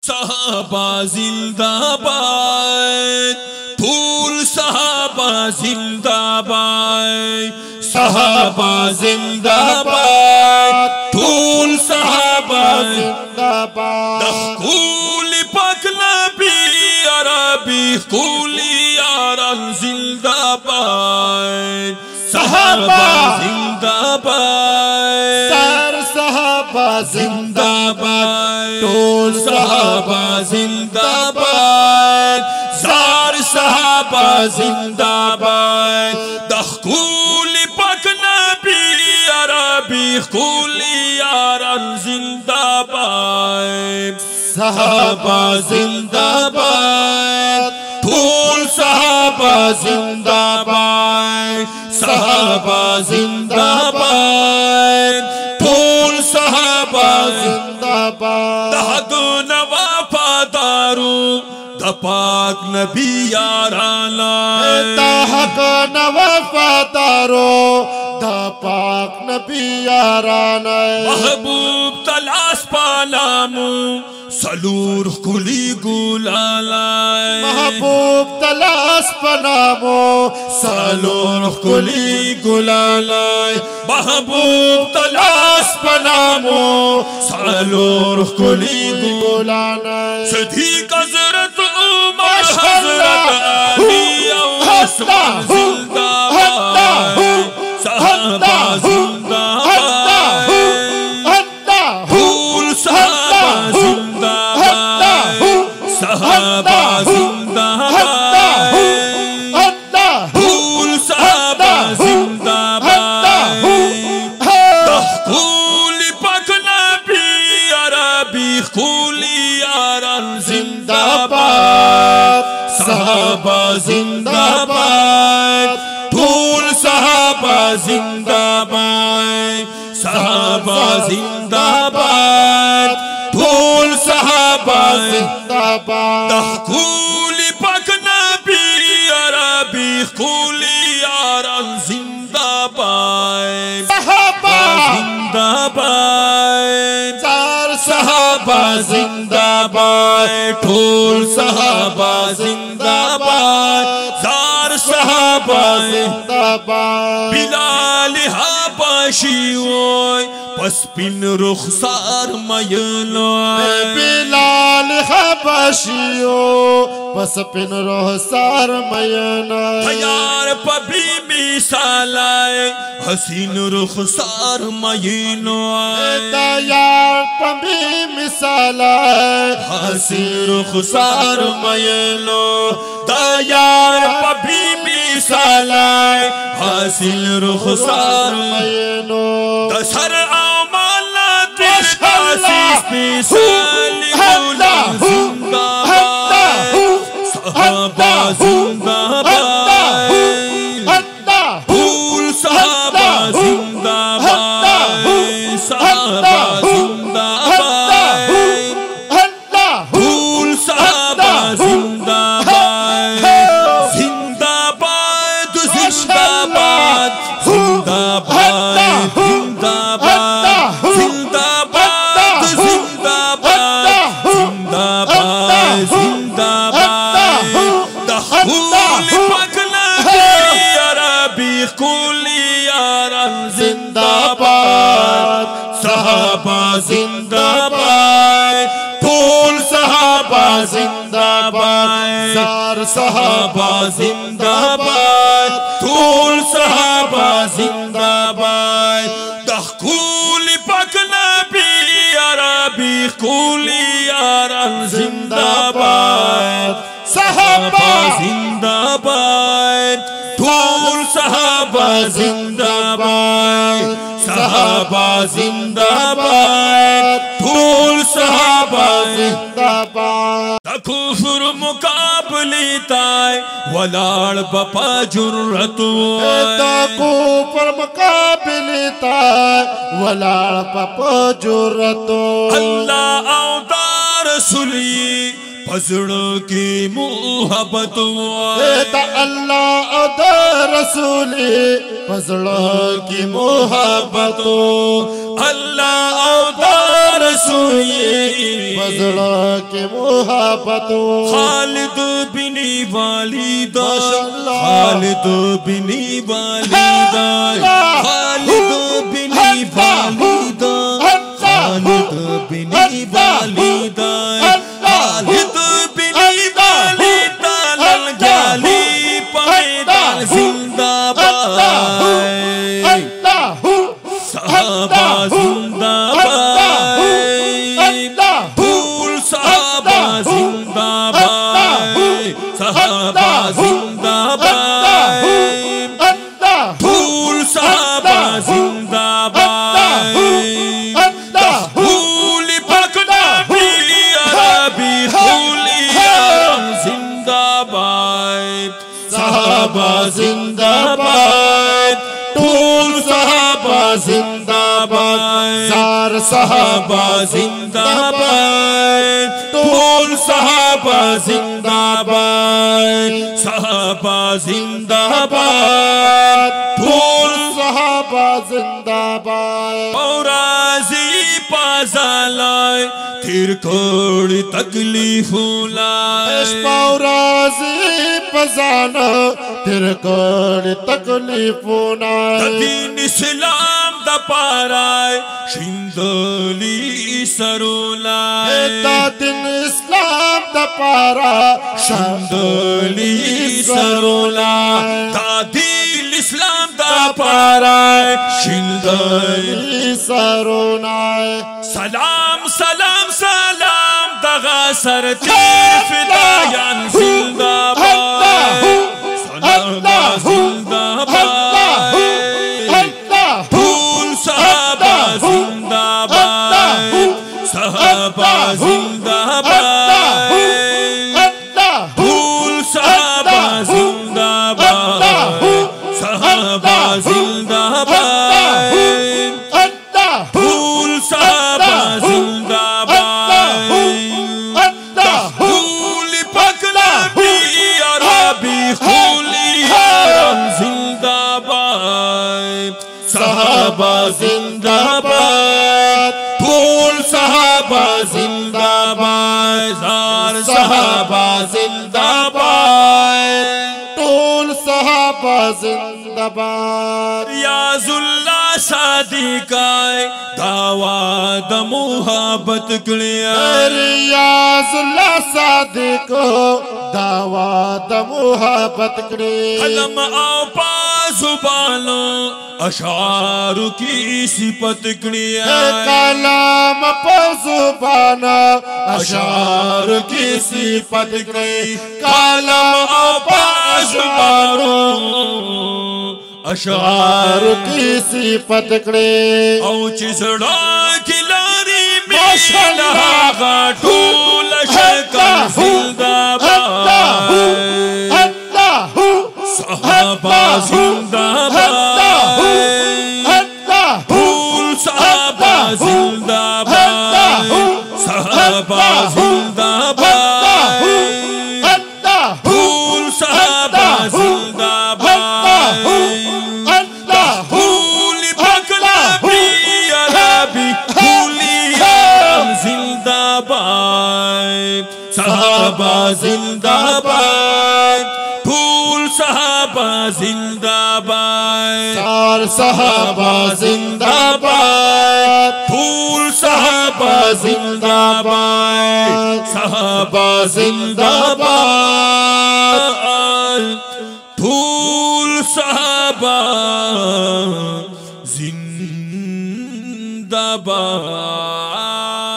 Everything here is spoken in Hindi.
सहाबा जिंदाबाद, फूल सहाबा जिंदाबाद, सहाबा जिंदाबाद, फूल सहाबा जिंदाबाद। दखूली पाक नबी अरबी खूली यारन जिंदाबाद, सहाबा जिंदाबाद, सर सहाबा जिंदाबाद, टोल सहाबा जिंदाबाद, जार सहाबा जिंदाबाद। दखूली पाक नबी अरबी खूली यारन जिंदाबाद, सहाबा जिंदाबाद, फूल सहाबा जिंदाबाद, सहाबा जिंदाबाद, फूल सहाबा जिंदाबाद। दहदो नवाफादारू दपाक नबी याराना, दहक नवाफादारो दपाक नबी याराना। महबूब तलाश पालामू सलूर कुली गुलाला, महबूब तलाश पनामो सलूर कुली गुलाला। महबूब तलाश पनामो सलूर कुली गुलाना। सदीक हज़रत उमर हज़रत अली उस्मान जिंदाबाद, सहाबा जिंदाबाद, फूल सहाबा जिंदाबाद, सहाबा जिंदाबाद, फूल सहाबा जिंदाबाद। दखूली पाक नबी अरबी खूली यारन जिंदाबाद, सहाबा जिंदाबाद, फूल सहाबा जिंदाबाद, सहाबा जिंदाबाद, फूल सहाबा जिंदाबाद। दखूली पाक नबी अरबी खूली यारन जिंदाबाद, सहाबा जिंदाबाद, चार सहाबा जिंदाबाद, फूल सहाबा जिंदाबाद, जार सहाबा जिंदाबाद। बिलाल हाबशी ओय पसपिन रुखसार मयलो, बिलाल हबशियो पसपिन रोहसार मयना। यार पबी मिसालाए हसीन रुखसार मयनो, दयार पबी मिसाला हसीन रुखसार मयलो। दयार पबी मिसालाए हसीन रुखसार मयनो। दसर आमाला तेरासीस मिसाली गुलाम जिंदाबाद, सहाबा जिंदाबाद, फूल सहाबा जिंदाबाद, सहाबा जिंदाबाद, फूल सहाबा जिंदाबाद, जिंदाबाद जिंदाबाद, जिंदाबाद जिंदाबाद, जिंदाबाद जिंदाबाद, जिंदाबाद जिंदाबाद। दखूली पाक नबी अरबी खूली यारन जिंदाबाद, सहाबा जिंदाबाद, फूल सहाबा जिंदाबाद, जार सहाबा जिंदाबाद, फूल सहाबा जिंदाबाद। दखूली पाक नबी अरबी खूली यारन जिंदाबाद, सहाबा जिंदाबाद, फूल सहाबा जिंदाबाद, सहाबा जिंदाबाद, फूल सहाबा जिंदाबाद। कुफर मुकाबली ताय वलाड़ बपा जुर्रतु, कुफर मुकाबली ताय वलाड़ बपा जुर्रतु। अल्लाह औदार सुली फजड़ों की मुहब्बत, अल्लाह और रसूली फजड़ों की मुहब्बत। अल्लाह औतार सुई बजड़ा के मोहब्बत खालिद बिनी वालिदा माशाअल्लाह खालिद बिनी वालिदा खालिद बिनी वालिदा खालिद बिनी वालिदा खालिद बिनी वालिदा लाल गाली पैदल जिंदाबाद साहबा जिंदाबाद फूल साहबा जिंदाबाद साहबा जिंदाबाद फूल साहबा जिंदाबाद फूल पकड़ा भी अरबी फूलियां जिंदाबाद साहबा जिंदाबाद फूल साहबा जिंदाबाद जार साहबा जिंदाबाद फूल साहबा जिंदाबाद साहबा जिंदाबाद फूल साहबा जिंदाबाद पौराजी पाजालाय तिरकोड़ तकलीफों लाए पौराजी पजाना तिरकोड़ तकलीफों दीन इस्लाम दा पाराय शिंदली सरोलाय दिन इस्लाम दा पारा शिंदली सरोलाय दीन इस्लाम दा पाराय शिंदली सरोनाय सलाम सलाम सलाम दगा सरते फिदायान जिंदाबाद सलाम जिंदाबाद फूल साहबा जिंदाबाद साहबा जिंदाबाद फूल साहबा जिंदाबाद साहबा जिंदाबाद फूल साहबा जिंदाबाद फूल पकड़ा भी अरबी फूलियां जिंदाबाद साहबा जिंदाबाद फूल साहबा जिंदाबाद जार साहबा जिंदाबाद टोल साहबा जिंदाबाद रियाजुल्ला सादिकाय दावा द मुहब्बत कलिया रियाजुल्ला सादिको दावा द मुहब्बत करे कलम आओ पा जुबानो अशार की सिफत कलिया कलाम पर जुबाना अशार की सिफत करे कलाम पर जुबानो अशार की सिफत करे औ चिसड़ा खिलारी में लगा टूल शकर जिंदाबाद साहबा जिंदाबाद फूल साहबा जिंदाबाद साहबा जिंदाबाद फूल साहबा जिंदाबाद फूल पकड़ा भी अरबी फूलियां जिंदाबाद साहबा जिंदाबाद फूल साहबा जिंदाबाद सार साहबा जिंदाबाद फूल साहबा जिंदाबाद साहबा जिंदाबाद फूल साहबा जिंदाबाद